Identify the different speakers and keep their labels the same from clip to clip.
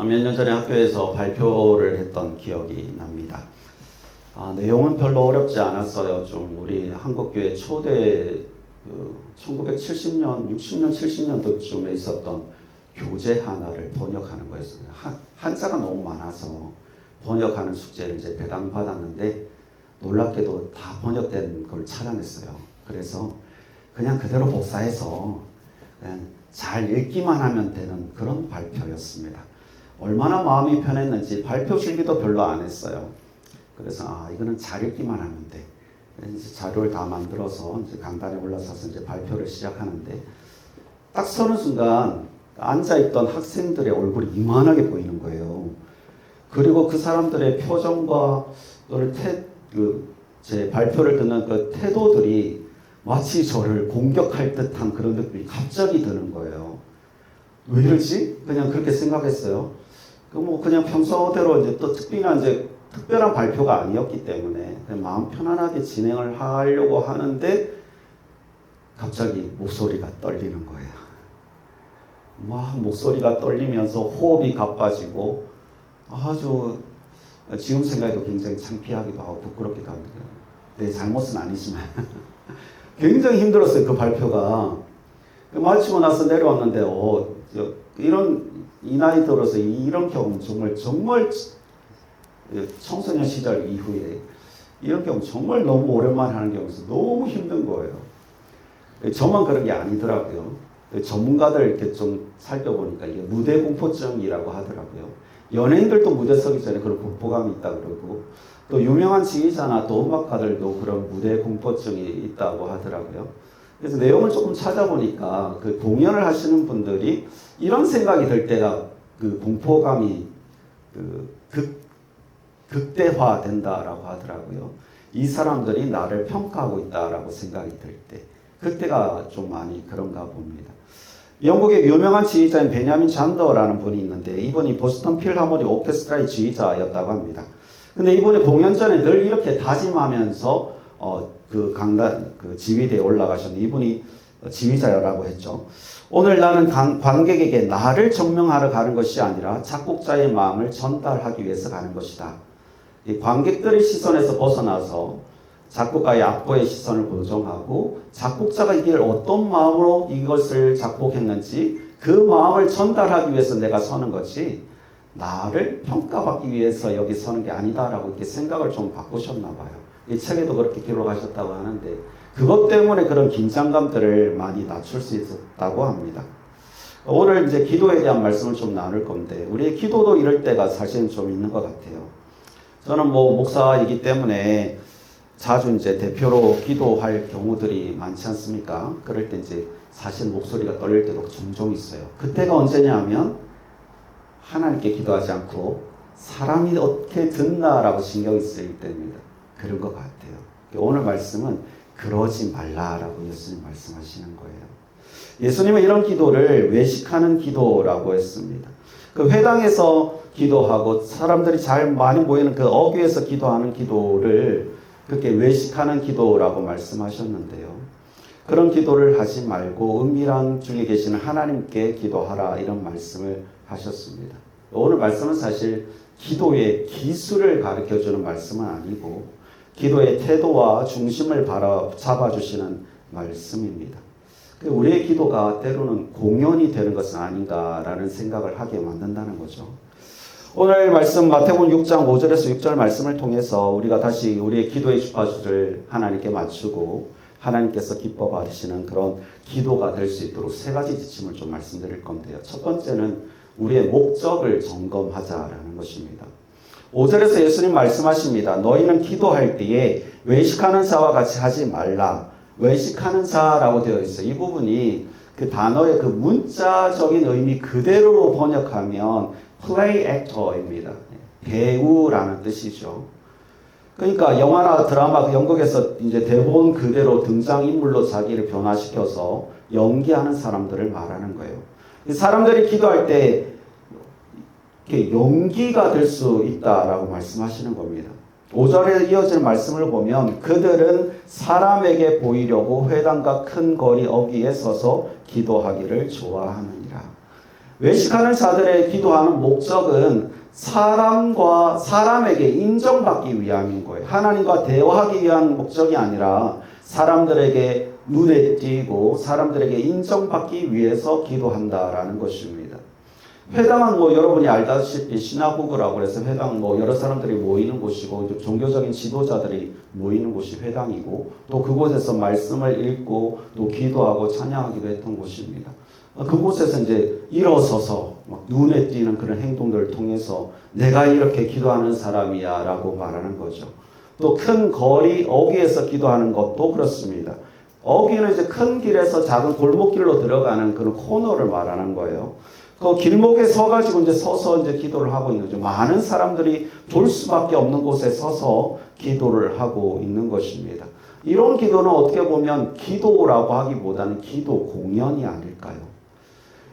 Speaker 1: 몇 년 전에 학교에서 발표를 했던 기억이 납니다. 내용은 별로 어렵지 않았어요. 좀 우리 한국교회 초대 1970년, 60년, 70년도쯤에 있었던 교재 하나를 번역하는 거였어요. 한자가 너무 많아서 번역하는 숙제를 이제 배당받았는데 놀랍게도 다 번역된 걸 찾아냈어요. 그래서 그냥 그대로 복사해서 그냥 잘 읽기만 하면 되는 그런 발표였습니다. 얼마나 마음이 편했는지 발표 실기도 별로 안 했어요. 그래서 이거는 잘 읽기만 하면 돼. 이제 자료를 다 만들어서 이제 강단에 올라서서 이제 발표를 시작하는데 딱 서는 순간 앉아있던 학생들의 얼굴이 이만하게 보이는 거예요. 그리고 그 사람들의 표정과 또는 제 발표를 듣는 그 태도들이 마치 저를 공격할 듯한 그런 느낌이 갑자기 드는 거예요. 왜 이러지? 그냥 그렇게 생각했어요. 그냥 평소대로 이제 또 특별한 발표가 아니었기 때문에 그냥 마음 편안하게 진행을 하려고 하는데 갑자기 목소리가 떨리는 거예요. 막 목소리가 떨리면서 호흡이 가빠지고 아주 지금 생각해도 굉장히 창피하기도 하고 부끄럽기도 합니다. 내 잘못은 아니지만 굉장히 힘들었어요. 그 발표가. 마치고 나서 내려왔는데 이 나이 들어서 이런 경험 정말 청소년 시절 이후에 이런 경험 정말 너무 오랜만에 하는 경우에서 너무 힘든 거예요. 저만 그런 게 아니더라고요. 전문가들 이렇게 좀 살펴보니까 이게 무대 공포증이라고 하더라고요. 연예인들도 무대 서기 전에 그런 공포감이 있다 그러고 또 유명한 지휘자나 또 음악가들도 그런 무대 공포증이 있다고 하더라고요. 그래서 내용을 조금 찾아보니까 그 공연을 하시는 분들이 이런 생각이 들 때가 그 공포감이 극대화된다라고 하더라고요. 이 사람들이 나를 평가하고 있다라고 생각이 들 때, 그때가 좀 많이 그런가 봅니다. 영국의 유명한 지휘자인 베냐민 잔더라는 분이 있는데 이분이 보스턴 필하모니 오케스트라의 지휘자였다고 합니다. 근데 이분이 공연 전에 늘 이렇게 다짐하면서 그 지휘대에 올라가셨는데 이분이 지휘자라고 했죠. 오늘 나는 관객에게 나를 증명하러 가는 것이 아니라 작곡자의 마음을 전달하기 위해서 가는 것이다. 이 관객들의 시선에서 벗어나서 작곡가의 악보의 시선을 고정하고 작곡자가 이걸 어떤 마음으로 이것을 작곡했는지 그 마음을 전달하기 위해서 내가 서는 거지 나를 평가받기 위해서 여기 서는 게 아니다라고 이렇게 생각을 좀 바꾸셨나 봐요. 이 책에도 그렇게 기록하셨다고 하는데 그것 때문에 그런 긴장감들을 많이 낮출 수 있었다고 합니다. 오늘 이제 기도에 대한 말씀을 좀 나눌 건데 우리의 기도도 이럴 때가 사실은 좀 있는 것 같아요. 저는 목사이기 때문에 자주 이제 대표로 기도할 경우들이 많지 않습니까? 그럴 때 이제 사실 목소리가 떨릴 때도 종종 있어요. 그때가 언제냐면 하나님께 기도하지 않고 사람이 어떻게 듣나라고 신경이 쓰일 때입니다. 그런 것 같아요. 오늘 말씀은 그러지 말라라고 예수님 말씀하시는 거예요. 예수님은 이런 기도를 외식하는 기도라고 했습니다. 그 회당에서 기도하고 사람들이 잘 많이 모이는 그 어귀에서 기도하는 기도를 그렇게 외식하는 기도라고 말씀하셨는데요. 그런 기도를 하지 말고 은밀한 중에 계시는 하나님께 기도하라 이런 말씀을 하셨습니다. 오늘 말씀은 사실 기도의 기술을 가르쳐주는 말씀은 아니고 기도의 태도와 중심을 잡아주시는 말씀입니다. 우리의 기도가 때로는 공연이 되는 것은 아닌가라는 생각을 하게 만든다는 거죠. 오늘 말씀 마태복음 6장 5절에서 6절 말씀을 통해서 우리가 다시 우리의 기도의 주파수를 하나님께 맞추고 하나님께서 기뻐 받으시는 그런 기도가 될 수 있도록 세 가지 지침을 좀 말씀드릴 건데요. 첫 번째는 우리의 목적을 점검하자라는 것입니다. 5절에서 예수님 말씀하십니다. 너희는 기도할 때에 외식하는 자와 같이 하지 말라. 외식하는 자라고 되어 있어요. 이 부분이 그 단어의 그 문자적인 의미 그대로 번역하면 play actor입니다. 배우라는 뜻이죠. 그러니까 영화나 드라마, 연극에서 이제 대본 그대로 등장인물로 자기를 변화시켜서 연기하는 사람들을 말하는 거예요. 사람들이 기도할 때 이렇게 연기가 될 수 있다라고 말씀하시는 겁니다. 5절에 이어지는 말씀을 보면 그들은 사람에게 보이려고 회당과 큰 거리 어귀에 서서 기도하기를 좋아하느니라. 외식하는 자들의 기도하는 목적은 사람에게 인정받기 위함인 거예요. 하나님과 대화하기 위한 목적이 아니라 사람들에게 눈에 띄고 사람들에게 인정받기 위해서 기도한다라는 것입니다. 회당은 여러분이 알다시피 시나고그라고 해서 회당 여러 사람들이 모이는 곳이고 종교적인 지도자들이 모이는 곳이 회당이고 또 그곳에서 말씀을 읽고 또 기도하고 찬양하기도 했던 곳입니다. 그곳에서 이제 일어서서 막 눈에 띄는 그런 행동들을 통해서 내가 이렇게 기도하는 사람이야 라고 말하는 거죠. 또 큰 거리 어귀에서 기도하는 것도 그렇습니다. 어귀는 이제 큰 길에서 작은 골목길로 들어가는 그런 코너를 말하는 거예요. 그 길목에 서가지고 이제 서서 이제 기도를 하고 있는 거죠. 많은 사람들이 돌 수밖에 없는 곳에 서서 기도를 하고 있는 것입니다. 이런 기도는 어떻게 보면 기도라고 하기보다는 기도 공연이 아닐까요?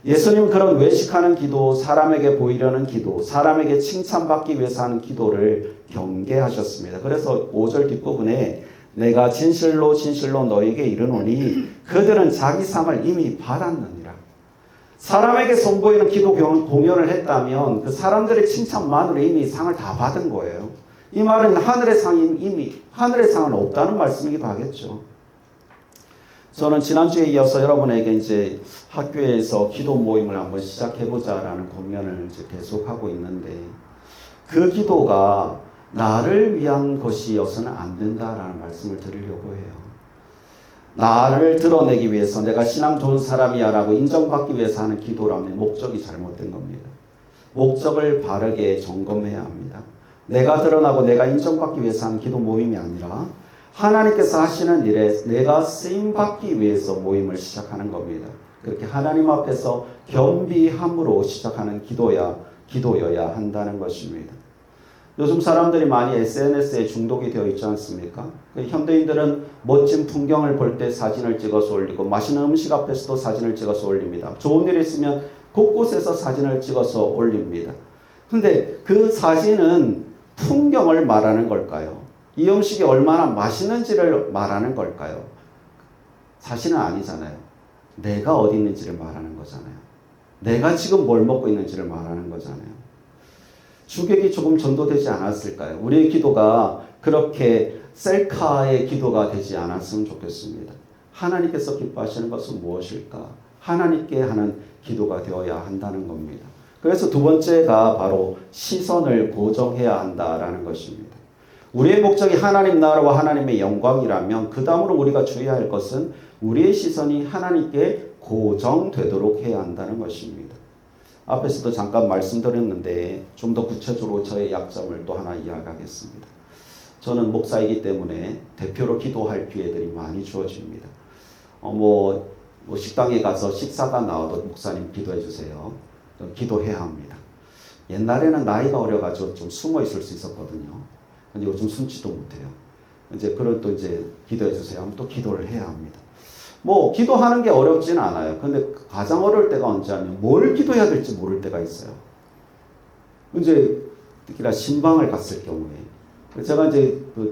Speaker 1: 예수님은 그런 외식하는 기도, 사람에게 보이려는 기도, 사람에게 칭찬받기 위해서 하는 기도를 경계하셨습니다. 그래서 5절 뒷부분에 내가 진실로 진실로 너에게 이르노니 그들은 자기 상을 이미 받았느니라. 사람에게 선보이는 기도 공연을 했다면 그 사람들의 칭찬만으로 이미 상을 다 받은 거예요. 이 말은 하늘의 상은 없다는 말씀이기도 하겠죠. 저는 지난주에 이어서 여러분에게 이제 학교에서 기도 모임을 한번 시작해보자라는 공연을 이제 계속하고 있는데 그 기도가 나를 위한 것이어서는 안 된다라는 말씀을 드리려고 해요. 나를 드러내기 위해서 내가 신앙 좋은 사람이야 라고 인정받기 위해서 하는 기도라면 목적이 잘못된 겁니다. 목적을 바르게 점검해야 합니다. 내가 드러나고 내가 인정받기 위해서 하는 기도 모임이 아니라 하나님께서 하시는 일에 내가 쓰임받기 위해서 모임을 시작하는 겁니다. 그렇게 하나님 앞에서 겸비함으로 시작하는 기도여야 한다는 것입니다. 요즘 사람들이 많이 SNS에 중독이 되어 있지 않습니까? 현대인들은 멋진 풍경을 볼 때 사진을 찍어서 올리고 맛있는 음식 앞에서도 사진을 찍어서 올립니다. 좋은 일이 있으면 곳곳에서 사진을 찍어서 올립니다. 근데 그 사진은 풍경을 말하는 걸까요? 이 음식이 얼마나 맛있는지를 말하는 걸까요? 사실은 아니잖아요. 내가 어디 있는지를 말하는 거잖아요. 내가 지금 뭘 먹고 있는지를 말하는 거잖아요. 주객이 조금 전도되지 않았을까요? 우리의 기도가 그렇게 셀카의 기도가 되지 않았으면 좋겠습니다. 하나님께서 기뻐하시는 것은 무엇일까? 하나님께 하는 기도가 되어야 한다는 겁니다. 그래서 두 번째가 바로 시선을 고정해야 한다라는 것입니다. 우리의 목적이 하나님 나라와 하나님의 영광이라면 그 다음으로 우리가 주의해야 할 것은 우리의 시선이 하나님께 고정되도록 해야 한다는 것입니다. 앞에서도 잠깐 말씀드렸는데 좀 더 구체적으로 저의 약점을 또 하나 이야기하겠습니다. 저는 목사이기 때문에 대표로 기도할 기회들이 많이 주어집니다. 식당에 가서 식사가 나와도 목사님 기도해 주세요. 기도해야 합니다. 옛날에는 나이가 어려가지고 좀 숨어 있을 수 있었거든요. 근데 요즘 숨지도 못해요. 그런 또 기도해 주세요 하면 또 기도를 해야 합니다. 기도하는 게 어렵진 않아요. 근데 가장 어려울 때가 언제 하면 뭘 기도해야 될지 모를 때가 있어요. 특히나 신방을 갔을 경우에. 제가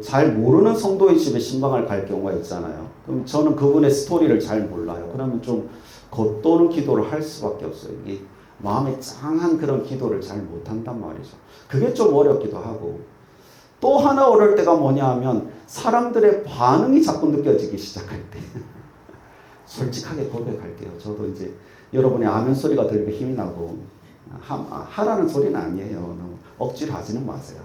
Speaker 1: 잘 모르는 성도의 집에 신방을 갈 경우가 있잖아요. 그럼 저는 그분의 스토리를 잘 몰라요. 그러면 좀 겉도는 기도를 할 수밖에 없어요. 이게 마음에 짱한 그런 기도를 잘 못한단 말이죠. 그게 좀 어렵기도 하고. 또 하나 어려울 때가 뭐냐 하면 사람들의 반응이 자꾸 느껴지기 시작할 때. 솔직하게 고백할게요. 저도 여러분의 아멘 소리가 들리면 힘이 나고 하라는 소리는 아니에요. 너무 억지로 하지는 마세요.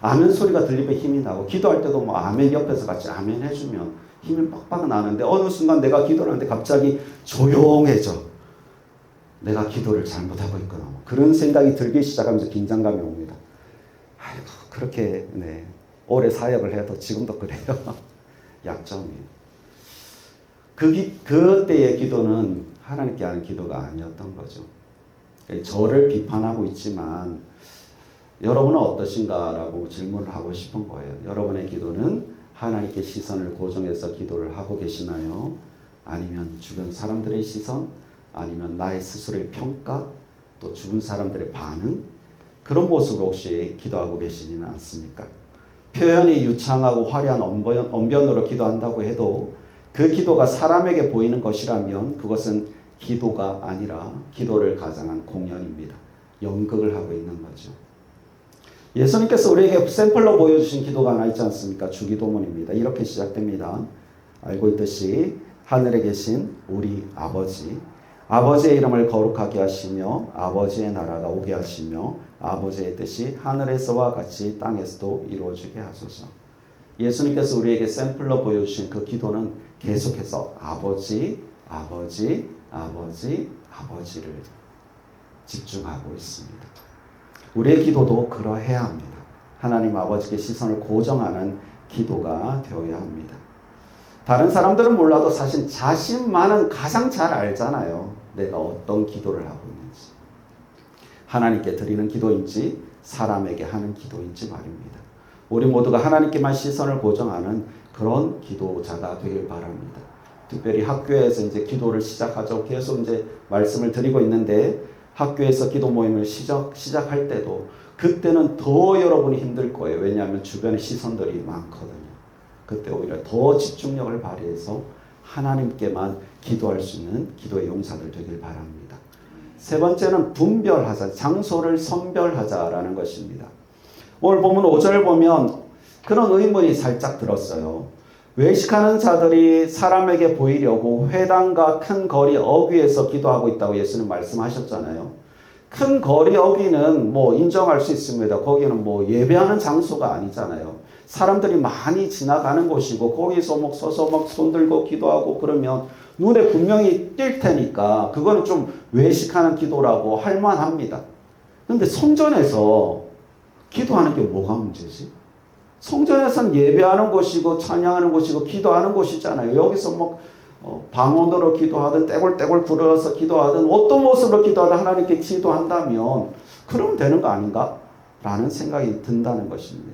Speaker 1: 아멘 소리가 들리면 힘이 나고 기도할 때도 아멘 옆에서 같이 아멘 해주면 힘이 빡빡 나는데 어느 순간 내가 기도를 하는데 갑자기 조용해져. 내가 기도를 잘못하고 있구나. 그런 생각이 들기 시작하면서 긴장감이 옵니다. 아이고 그렇게 오래 사역을 해도 지금도 그래요. 약점이에요. 그때의 기도는 하나님께 하는 기도가 아니었던 거죠. 저를 비판하고 있지만 여러분은 어떠신가라고 질문을 하고 싶은 거예요. 여러분의 기도는 하나님께 시선을 고정해서 기도를 하고 계시나요? 아니면 주변 사람들의 시선? 아니면 나의 스스로의 평가? 또 주변 사람들의 반응? 그런 모습으로 혹시 기도하고 계시지는 않습니까? 표현이 유창하고 화려한 언변으로 기도한다고 해도 그 기도가 사람에게 보이는 것이라면 그것은 기도가 아니라 기도를 가장한 공연입니다. 연극을 하고 있는 거죠. 예수님께서 우리에게 샘플로 보여주신 기도가 하나 있지 않습니까? 주기도문입니다. 이렇게 시작됩니다. 알고 있듯이 하늘에 계신 우리 아버지, 아버지의 이름을 거룩하게 하시며 아버지의 나라가 오게 하시며 아버지의 뜻이 하늘에서와 같이 땅에서도 이루어지게 하소서. 예수님께서 우리에게 샘플로 보여주신 그 기도는 계속해서 아버지, 아버지, 아버지, 아버지를 집중하고 있습니다. 우리의 기도도 그러해야 합니다. 하나님 아버지께 시선을 고정하는 기도가 되어야 합니다. 다른 사람들은 몰라도 사실 자신만은 가장 잘 알잖아요. 내가 어떤 기도를 하고 있는지. 하나님께 드리는 기도인지 사람에게 하는 기도인지 말입니다. 우리 모두가 하나님께만 시선을 고정하는 그런 기도자가 되길 바랍니다. 특별히 학교에서 이제 기도를 시작하죠. 계속 이제 말씀을 드리고 있는데 학교에서 기도 모임을 시작할 때도 그때는 더 여러분이 힘들 거예요. 왜냐하면 주변에 시선들이 많거든요. 그때 오히려 더 집중력을 발휘해서 하나님께만 기도할 수 있는 기도의 용사들 되길 바랍니다. 세 번째는 분별하자, 장소를 선별하자라는 것입니다. 오늘 보면 5절 보면 그런 의문이 살짝 들었어요. 외식하는 자들이 사람에게 보이려고 회당과 큰 거리 어귀에서 기도하고 있다고 예수님 말씀하셨잖아요. 큰 거리 어귀는 뭐 인정할 수 있습니다. 거기는 뭐 예배하는 장소가 아니잖아요. 사람들이 많이 지나가는 곳이고 거기서 막 서서 막 손 들고 기도하고 그러면 눈에 분명히 띌 테니까 그거는 좀 외식하는 기도라고 할 만합니다. 근데 성전에서 기도하는 게 뭐가 문제지? 성전에서는 예배하는 곳이고 찬양하는 곳이고 기도하는 곳이잖아요. 여기서 막 방언으로 기도하든 떼굴떼굴 부르어서 기도하든 어떤 모습으로 기도하든 하나님께 기도한다면 그러면 되는 거 아닌가? 라는 생각이 든다는 것입니다.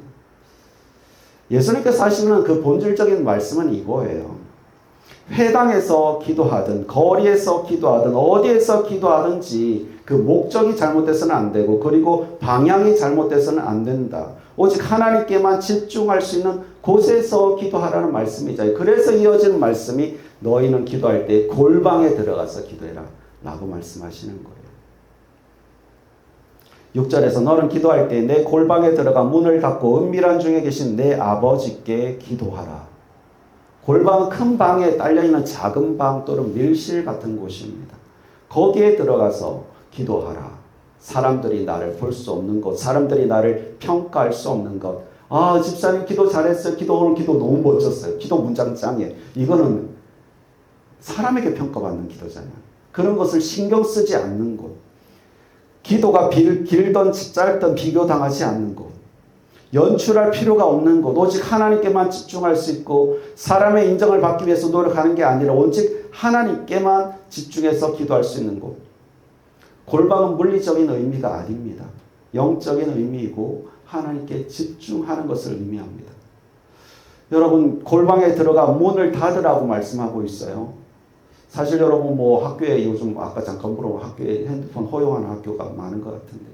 Speaker 1: 예수님께서 하시는 그 본질적인 말씀은 이거예요. 회당에서 기도하든 거리에서 기도하든 어디에서 기도하든지 그 목적이 잘못돼서는 안 되고 그리고 방향이 잘못돼서는 안 된다. 오직 하나님께만 집중할 수 있는 곳에서 기도하라는 말씀이죠. 그래서 이어지는 말씀이 너희는 기도할 때 골방에 들어가서 기도해라 라고 말씀하시는 거예요. 6절에서 너는 기도할 때 내 골방에 들어가 문을 닫고 은밀한 중에 계신 내 아버지께 기도하라. 골방은 큰 방에 딸려있는 작은 방 또는 밀실 같은 곳입니다. 거기에 들어가서 기도하라. 사람들이 나를 볼 수 없는 것, 사람들이 나를 평가할 수 없는 것. 아, 집사님 기도 잘했어요. 오늘 기도 너무 멋졌어요. 기도 문장 짱이에요. 이거는 사람에게 평가받는 기도잖아요. 그런 것을 신경 쓰지 않는 곳. 기도가 길던 짧던 비교당하지 않는 곳. 연출할 필요가 없는 곳, 오직 하나님께만 집중할 수 있고 사람의 인정을 받기 위해서 노력하는 게 아니라 오직 하나님께만 집중해서 기도할 수 있는 곳. 골방은 물리적인 의미가 아닙니다. 영적인 의미이고 하나님께 집중하는 것을 의미합니다. 여러분 골방에 들어가 문을 닫으라고 말씀하고 있어요. 사실 여러분 뭐 학교에 요즘 아까 잠깐 물어본 학교에 핸드폰 허용하는 학교가 많은 것 같은데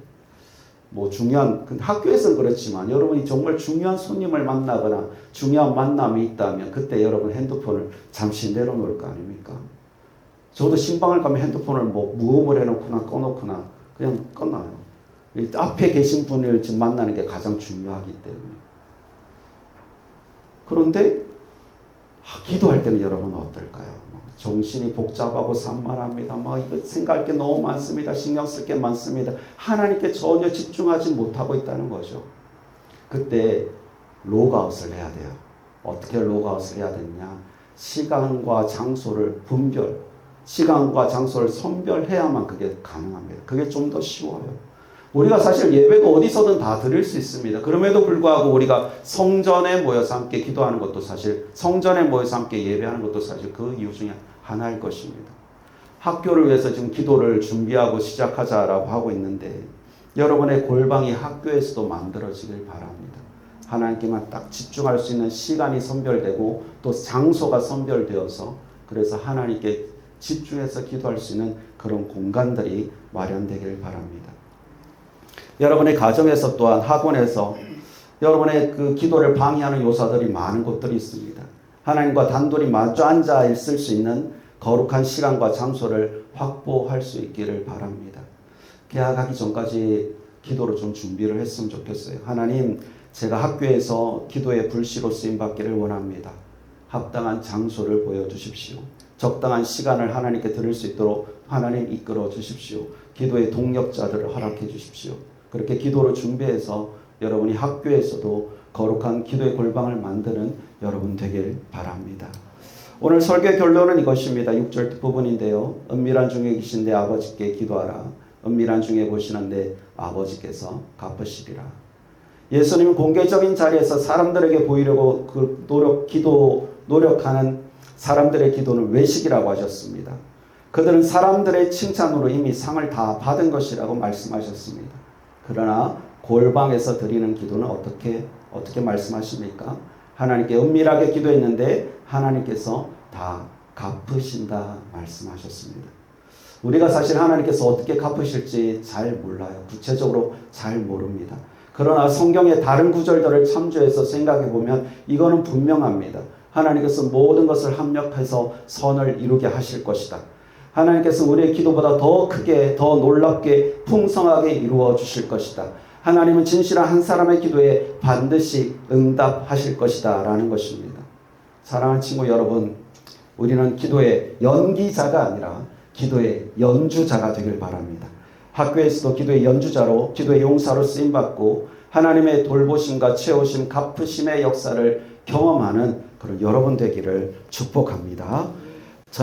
Speaker 1: 뭐 중요한 학교에서는 그렇지만 여러분이 정말 중요한 손님을 만나거나 중요한 만남이 있다면 그때 여러분 핸드폰을 잠시 내려놓을 거 아닙니까? 저도 신방을 가면 핸드폰을 뭐 무음을 해놓거나 꺼놓거나 그냥 꺼놔요. 앞에 계신 분을 지금 만나는 게 가장 중요하기 때문에. 그런데 기도할 때는 여러분 어떨까요? 정신이 복잡하고 산만합니다. 이거 생각할 게 너무 많습니다. 신경 쓸 게 많습니다. 하나님께 전혀 집중하지 못하고 있다는 거죠. 그때 로그아웃을 해야 돼요. 어떻게 로그아웃을 해야 되느냐? 시간과 장소를 시간과 장소를 선별해야만 그게 가능합니다. 그게 좀 더 쉬워요. 우리가 사실 예배도 어디서든 다 드릴 수 있습니다. 그럼에도 불구하고 우리가 성전에 모여서 함께 기도하는 것도 사실 성전에 모여서 함께 예배하는 것도 사실 그 이유 중에 하나일 것입니다. 학교를 위해서 지금 기도를 준비하고 시작하자라고 하고 있는데 여러분의 골방이 학교에서도 만들어지길 바랍니다. 하나님께만 딱 집중할 수 있는 시간이 선별되고 또 장소가 선별되어서 그래서 하나님께 집중해서 기도할 수 있는 그런 공간들이 마련되길 바랍니다. 여러분의 가정에서 또한 학원에서 여러분의 그 기도를 방해하는 요소들이 많은 곳들이 있습니다. 하나님과 단둘이 마주 앉아 있을 수 있는 거룩한 시간과 장소를 확보할 수 있기를 바랍니다. 개학하기 전까지 기도로 좀 준비를 했으면 좋겠어요. 하나님, 제가 학교에서 기도의 불씨로 쓰임받기를 원합니다. 합당한 장소를 보여주십시오. 적당한 시간을 하나님께 드릴 수 있도록 하나님 이끌어 주십시오. 기도의 동력자들을 허락해 주십시오. 그렇게 기도를 준비해서 여러분이 학교에서도 거룩한 기도의 골방을 만드는 여러분 되길 바랍니다. 오늘 설교의 결론은 이것입니다. 6절 부분인데요. 은밀한 중에 계신 내 아버지께 기도하라. 은밀한 중에 보시는 내 아버지께서 갚으시리라. 예수님은 공개적인 자리에서 사람들에게 보이려고 노력하는 사람들의 기도는 외식이라고 하셨습니다. 그들은 사람들의 칭찬으로 이미 상을 다 받은 것이라고 말씀하셨습니다. 그러나 골방에서 드리는 기도는 어떻게 말씀하십니까? 하나님께 은밀하게 기도했는데 하나님께서 다 갚으신다 말씀하셨습니다. 우리가 사실 하나님께서 어떻게 갚으실지 잘 몰라요. 구체적으로 잘 모릅니다. 그러나 성경의 다른 구절들을 참조해서 생각해 보면 이거는 분명합니다. 하나님께서 모든 것을 합력해서 선을 이루게 하실 것이다. 하나님께서 우리의 기도보다 더 크게, 더 놀랍게, 풍성하게 이루어 주실 것이다. 하나님은 진실한 한 사람의 기도에 반드시 응답하실 것이다 라는 것입니다. 사랑하는 친구 여러분, 우리는 기도의 연기자가 아니라 기도의 연주자가 되길 바랍니다. 학교에서도 기도의 연주자로, 기도의 용사로 쓰임받고 하나님의 돌보심과 채우심, 갚으심의 역사를 경험하는 그런 여러분 되기를 축복합니다.